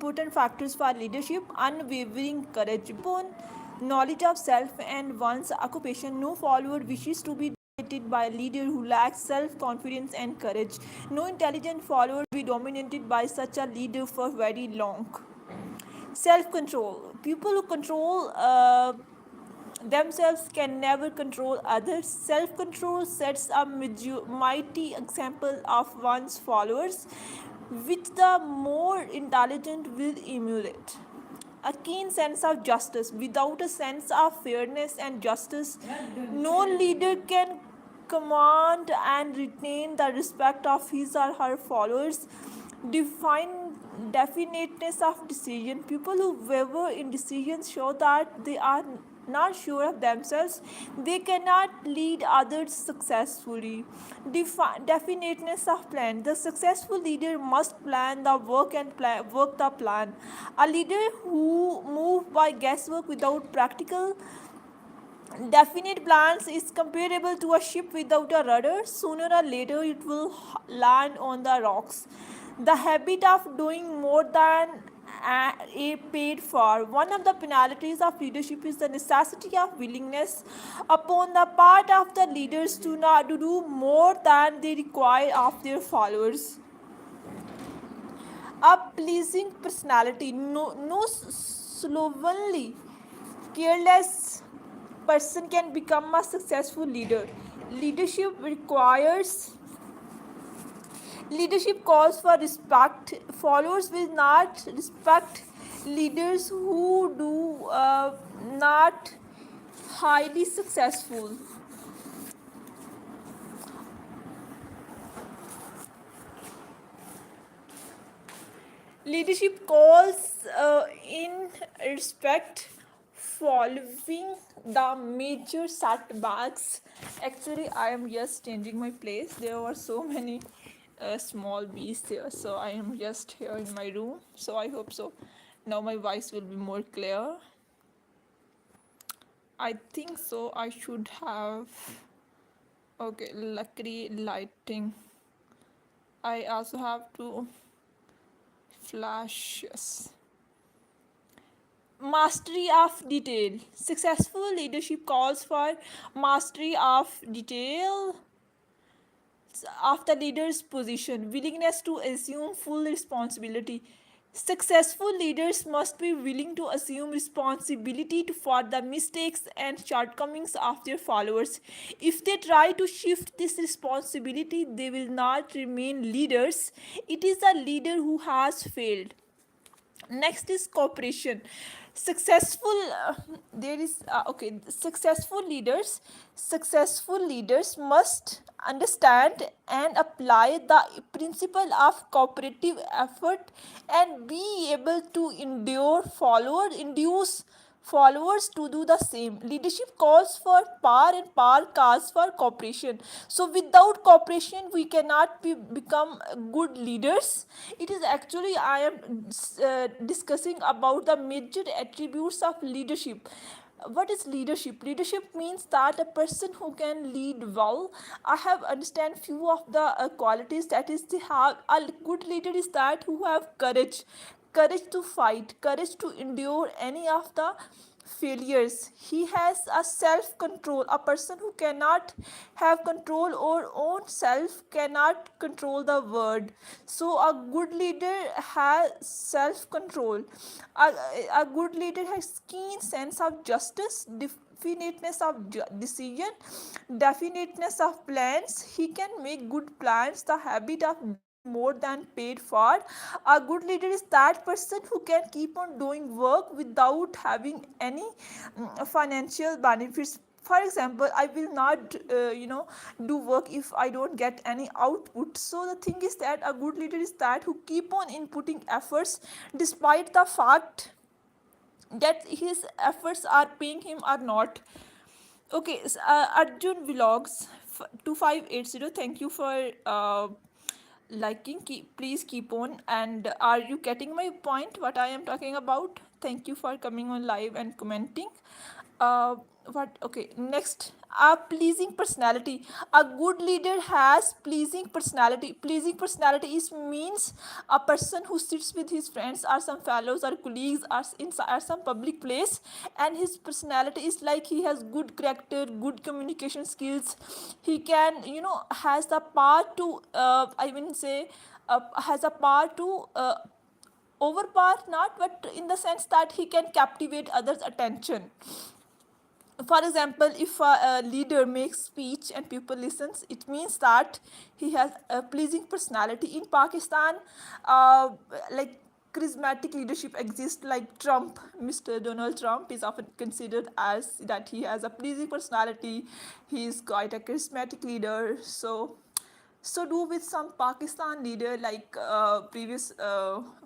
important factors for leadership: unwavering courage, born knowledge of self and one's occupation. No follower wishes to be dominated by a leader who lacks self-confidence and courage. No intelligent follower will be dominated by such a leader for very long. Self-control. People who control themselves can never control others. Self control sets a mighty example of one's followers, which the more intelligent will emulate. A keen sense of justice. Without a sense of fairness and justice, no leader can command and retain the respect of his or her followers. Define definiteness of decision. People who waver in decisions show that they are not sure of themselves. They cannot lead others successfully. Definiteness of plan. The successful leader must plan the work and work the plan. A leader who moves by guesswork without practical definite plans is comparable to a ship without a rudder. Sooner or later, it will land on the rocks. The habit of doing more than a paid for. One of the penalties of leadership is the necessity of willingness upon the part of the leaders to do more than they require of their followers. A pleasing personality. No slovenly, careless person can become a successful leader. Leadership requires Leadership calls for respect. Followers will not respect leaders who do not highly successful. Leadership calls in respect following the major setbacks. Actually, I am just changing my place. There were so many small bees here, so I am just here in my room. So I hope so. Now my voice will be more clear. I think so. I should have. Okay, luckily lighting. I also have to flash. Yes. Mastery of detail. Successful leadership calls for mastery of detail of the leader's position, willingness to assume full responsibility. Successful leaders must be willing to assume responsibility for the mistakes and shortcomings of their followers. If they try to shift this responsibility, they will not remain leaders. It is a leader who has failed. Next is cooperation. Successful there is okay successful leaders must understand and apply the principle of cooperative effort and be able to induce followers to do the same. Leadership calls for power and power calls for cooperation. So without cooperation we cannot become good leaders. It is actually I am discussing about the major attributes of leadership. What is leadership? Leadership means that a person who can lead well. I have understand few of the qualities that is they have. A good leader is that who have courage to fight, courage to endure any of the failures. He has a self control. A person who cannot have control or own self cannot control the world. So a good leader has self control. A good leader has keen sense of justice, definiteness of decision, definiteness of plans. He can make good plans. The habit of more than paid for. A good leader is that person who can keep on doing work without having any financial benefits. For example, I will not do work if I don't get any output. So the thing is that a good leader is that who keep on inputting efforts despite the fact that his efforts are paying him or not. Okay, Arjun Vlogs 2580, thank you for liking. Please keep on. And are you getting my point what I am talking about? Thank you for coming on live and commenting. Uh, what? Okay, next. A pleasing personality. A good leader has pleasing personality. Pleasing personality is means a person who sits with his friends or some fellows or colleagues or in some public place, and his personality is like he has good character, good communication skills. He can, has the power to, I mean say, has a power to overpower, not, but in the sense that he can captivate others' attention. For example, if a leader makes speech and people listens, it means that he has a pleasing personality. In Pakistan, uh, like charismatic leadership exists, like Trump. Mr. Donald Trump is often considered as that he has a pleasing personality. He is quite a charismatic leader. So do with some Pakistan leader, like previous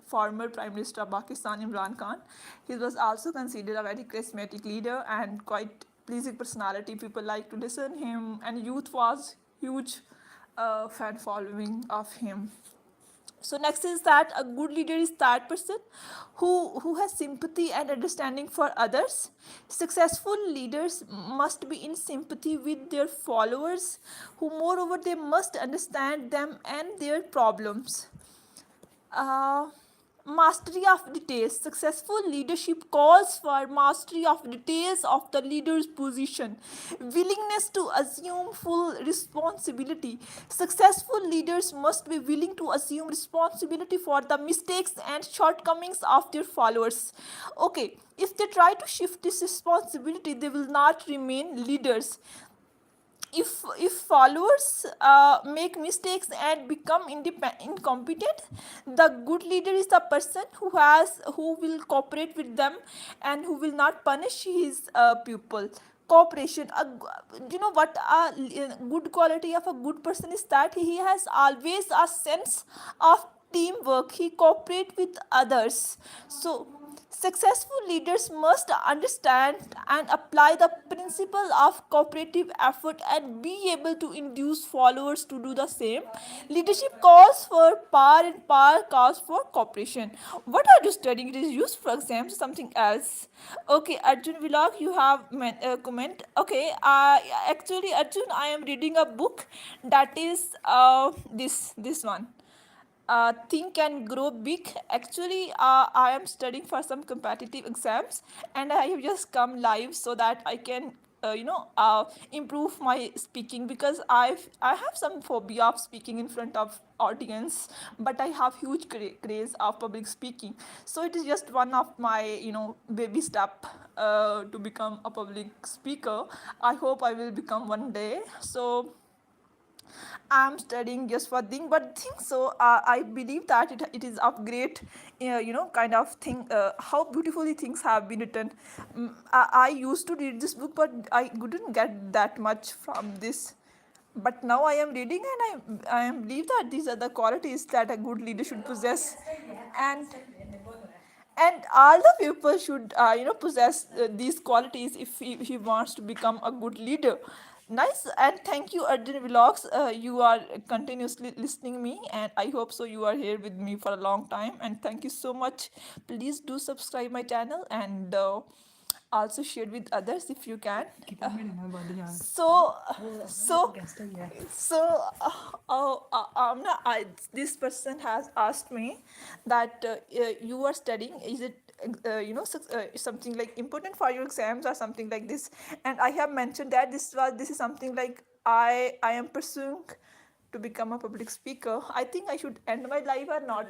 former Prime Minister of Pakistan, Imran Khan. He was also considered a very charismatic leader and quite pleasing personality. People like to listen him, and youth was huge fan following of him. So next is that a good leader is that person who has sympathy and understanding for others. Successful leaders must be in sympathy with their followers, who moreover they must understand them and their problems. uh, Mastery of details. Successful leadership calls for mastery of details of the leader's position, willingness to assume full responsibility. Successful leaders must be willing to assume responsibility for the mistakes and shortcomings of their followers. Okay, if they try to shift this responsibility, they will not remain leaders. If followers make mistakes and become incompetent, the good leader is the person who will cooperate with them and who will not punish his pupil. Cooperation, you know what a good quality of a good person is, that he has always a sense of teamwork. He cooperate with others. So successful leaders must understand and apply the principle of cooperative effort and be able to induce followers to do the same. Leadership calls for power and power calls for cooperation. What are you studying? It is used for exams or something else? Okay, Arjun Vlog, you have comment. Okay, actually, Arjun, I am reading a book that is this one, Think and Grow Big. Actually, I am studying for some competitive exams, and I have just come live so that I can, improve my speaking, because I have some phobia of speaking in front of audience, but I have huge craze of public speaking. So it is just one of my, baby step to become a public speaker. I hope I will become one day. So I'm studying just for thing, but think so. I believe that it is of great, kind of thing. How beautifully things have been written. I used to read this book, but I couldn't get that much from this. But now I am reading, and I believe that these are the qualities that a good leader should possess, and all the people should possess these qualities if he wants to become a good leader. Nice, and thank you, Arjun Vlogs. You are continuously listening me, and I hope so you are here with me for a long time, and thank you so much. Please do subscribe my channel, and also share with others if you can. So so so this person has asked me that you are studying, is it something like important for your exams or something like this, and I have mentioned that this is something like I am pursuing to become a public speaker. I think I should end my life or not.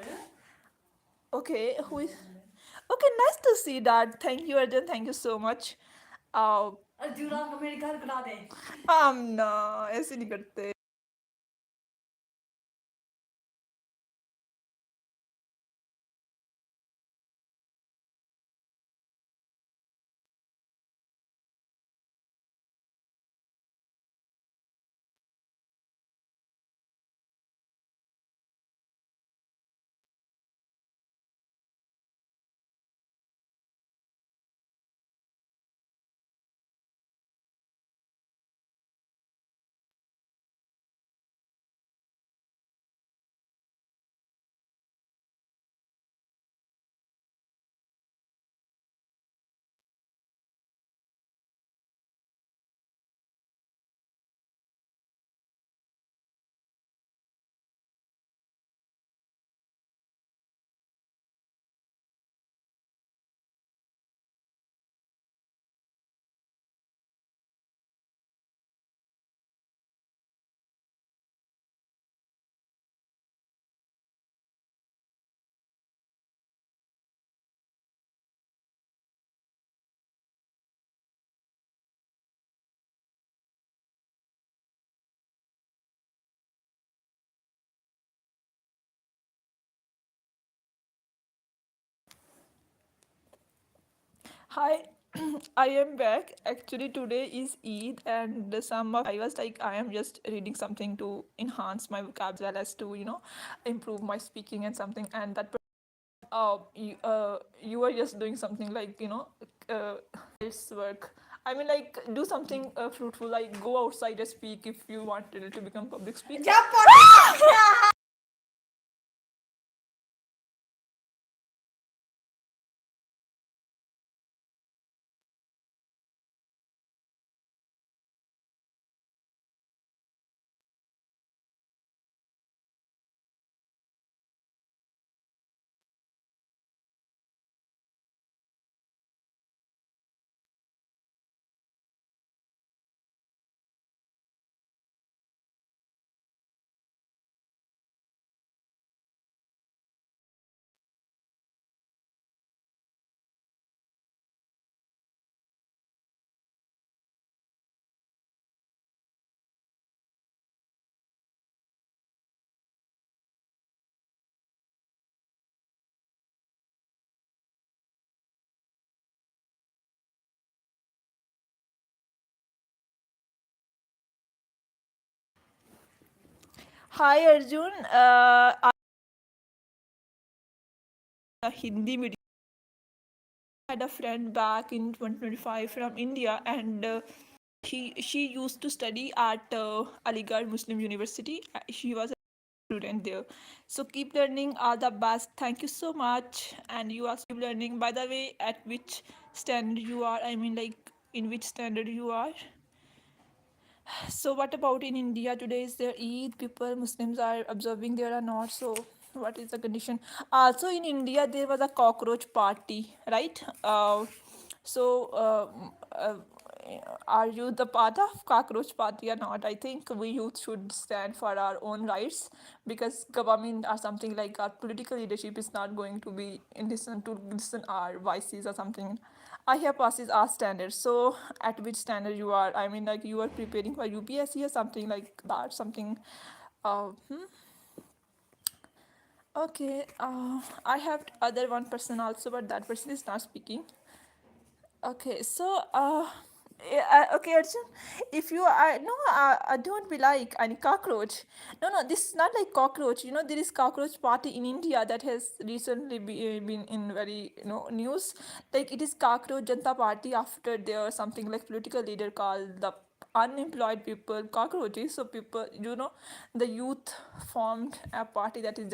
Okay, who is okay, nice to see that. Thank you, Arjun, thank you so much. uh, हम ना ऐसे नहीं करते. Hi, I am back. Actually, today is Eid, and some of I was like, I am just reading something to enhance my vocabulary as to improve my speaking and something. And that you are just doing something like this work. I mean, like do something fruitful, like go outside and speak if you want to become public speaker. Hi Arjun, I a Hindi medium. I had a friend back in 2025 from India, and she used to study at Aligarh Muslim University. She was a student there. So keep learning, are the best. Thank you so much. And you also keep learning. By the way, at which standard you are? I mean, like in which standard you are? So what about in India? Today is their Eid. People, Muslims are observing there or not. So what is the condition? Also in India, there was a cockroach party, right? So are you the part of cockroach party or not? I think we youth should stand for our own rights, because government or something like our political leadership is not going to be in listen our voices or something. I have passes our standards. So at which standard you are? I mean, like you are preparing for UPSC or something like that. Something. Uh, hmm? Okay. I have other one person also, but that person is not speaking. Okay, so okay, Arjun, if you are no, don't be like any cockroach. No, no, this is not like cockroach. You know, there is cockroach party in India that has recently been in very news. Like it is cockroach Janta Party after their something like political leader called the unemployed people cockroaches. So people, the youth formed a party that is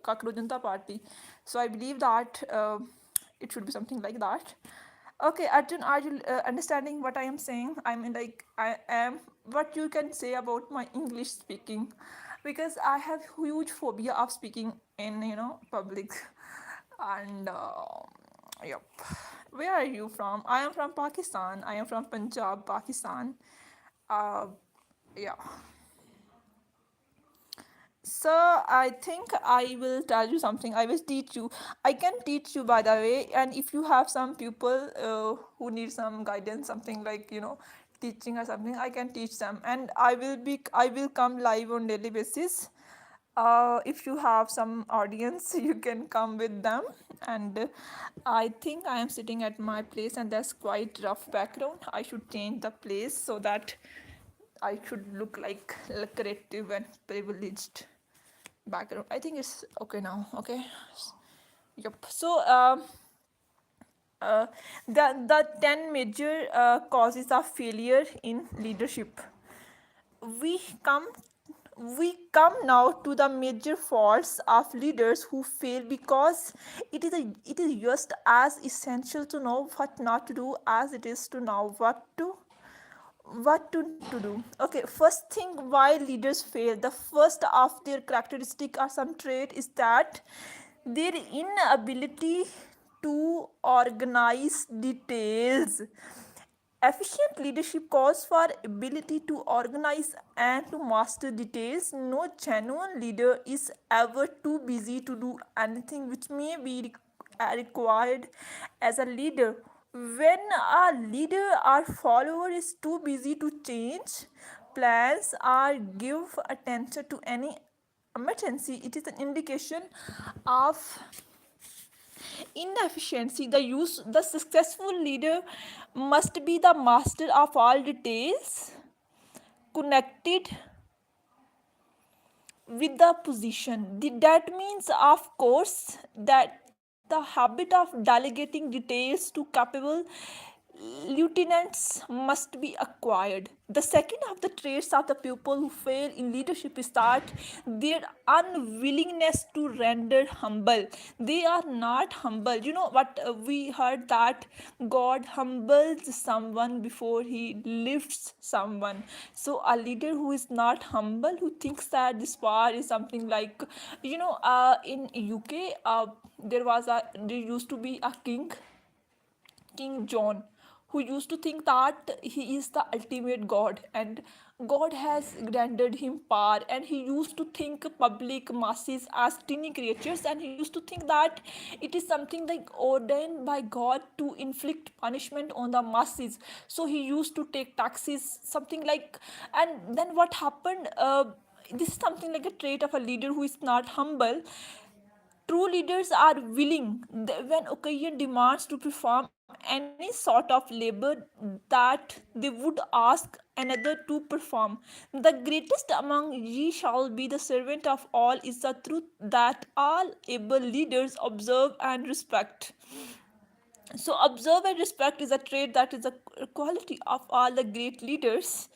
cockroach Janta Party. So I believe that it should be something like that. Okay, Arjun, are you understanding what I am saying? I mean, like, I am what you can say about my English speaking, because I have huge phobia of speaking in public, and yep. Where are you from? I am from Pakistan. I am from Punjab, Pakistan. Uh, yeah. So I think I will tell you something. I will teach you. I can teach you, by the way. And if you have some people who need some guidance, something like teaching or something, I can teach them. And I will come live on daily basis. If you have some audience, you can come with them. And I think I am sitting at my place, and that's quite rough background. I should change the place so that I should look like creative and privileged background. I think it's okay now. Okay. Yep. So uh, the 10 major causes of failure in leadership. We come we come now to the major faults of leaders who fail, because it is just as essential to know what not to do as it is to know what to do. Okay, first thing why leaders fail. The first of their characteristic or some trait is that their inability to organize details. Efficient leadership calls for ability to organize and to master details. No genuine leader is ever too busy to do anything which may be required as a leader. When a leader or follower is too busy to change plans or give attention to any emergency, it is an indication of Inefficiency, the successful leader must be the master of all details connected with the position. That means, of course, that the habit of delegating details to capable lieutenants must be acquired. The second of the traits of the people who fail in leadership is that their unwillingness to render humble. They are not humble. You know what, we heard that God humbles someone before he lifts someone. So a leader who is not humble, who thinks that this power is something like, in UK, there used to be a King John, who used to think that he is the ultimate God and God has granted him power, and he used to think public masses as tiny creatures, and he used to think that it is something like ordained by God to inflict punishment on the masses. So he used to take taxes, something like, and then what happened? This is something like a trait of a leader who is not humble. True leaders are willing, when occasion demands, to perform any sort of labor that they would ask another to perform. The greatest among ye shall be the servant of all is the truth that all able leaders observe and respect. So observe and respect is a trait that is a quality of all the great leaders.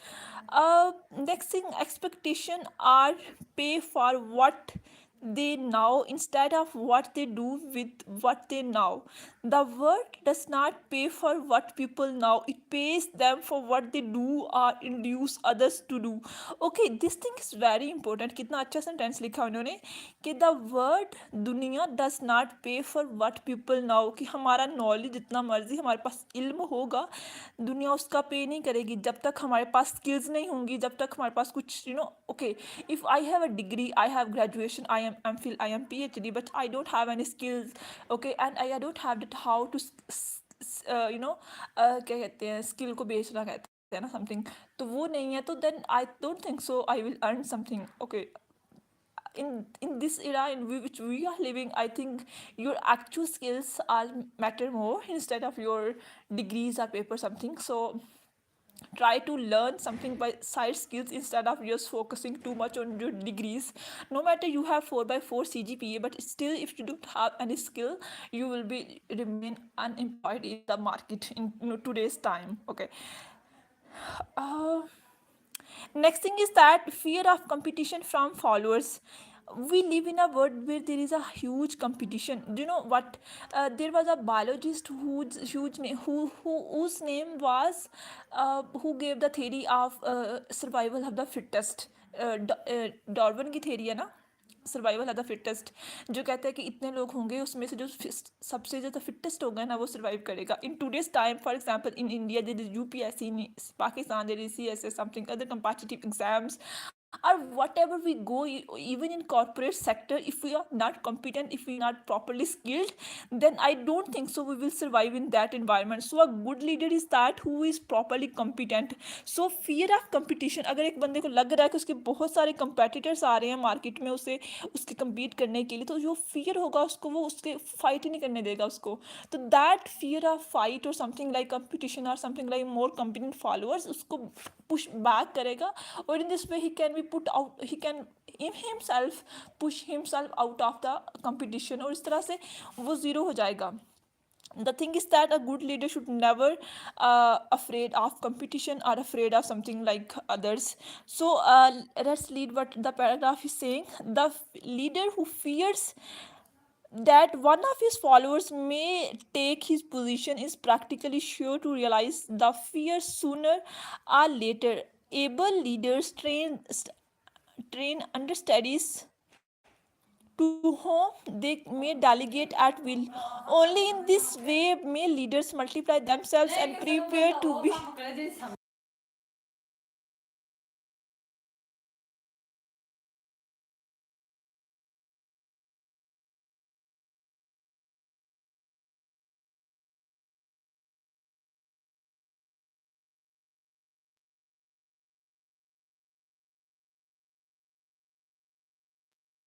Next thing, expectation are pay for what they know instead of what they do with what they know. The word does not pay for what people know, it pays them for what they do or induce others to do. Okay, this thing is very important. कितना अच्छा sentence लिखा उन्होंने कि the word दुनिया does not पे for what people now, कि हमारा knowledge जितना मर्जी हमारे पास इल्म होगा, दुनिया उसका पे नहीं करेगी जब तक हमारे पास स्किल्स नहीं होंगी, जब तक हमारे पास कुछ okay, if I have a degree, I have graduation, I am PhD, but I don't have any skills, okay, and I don't have that how to क्या कहते हैं, स्किल को बेचना कहते हैं ना समथिंग, तो वो नहीं है, तो then I don't think so I will earn something. Okay, in this era in which we are living, I think your actual skills are matter more instead of your degrees or paper something. So try to learn something by side skills instead of just focusing too much on your degrees. No matter you have 4/4 CGPA, but still if you don't have any skill, you will be remain unemployed in the market in today's time. Okay. uh, Next thing is that fear of competition from followers. We live in a world where there is a huge competition. Do you know what? There was a biologist whose name was, who gave the theory of survival of the fittest. Darwin की theory है ना, survival of the fittest, जो कहता है कि इतने लोग होंगे उसमें से जो सबसे ज़्यादा फिटेस्ट होगा ना वो सर्वाइव करेगा. In today's time, for example in India there is UPSC, in Pakistan there is CSS, something other competitive exams, or whatever we go, even in corporate sector, if we are not competent, if we are not properly skilled, then I don't think so we will survive in that environment. So a good leader is that who is properly competent. So fear of competition, अगर एक बंदे को लग रहा है कि उसके बहुत सारे competitors आ रहे हैं मार्केट में उसे उसके compete करने के लिए, तो जो fear होगा उसको, वो उसके fight ही नहीं करने देगा उसको. तो that fear of fight or something like competition or something like more competent followers उसको push back करेगा, और in this way he can be put out, he can himself push himself out of the competition, और इस तरह से वो zero हो जाएगा. The thing is that a good leader should never afraid of competition or afraid of something like others. So let's read what the paragraph is saying. The leader who fears that one of his followers may take his position is practically sure to realize the fear sooner or later. Able leaders train understudies to whom they may delegate at will. Only in this way may leaders multiply themselves and prepare to be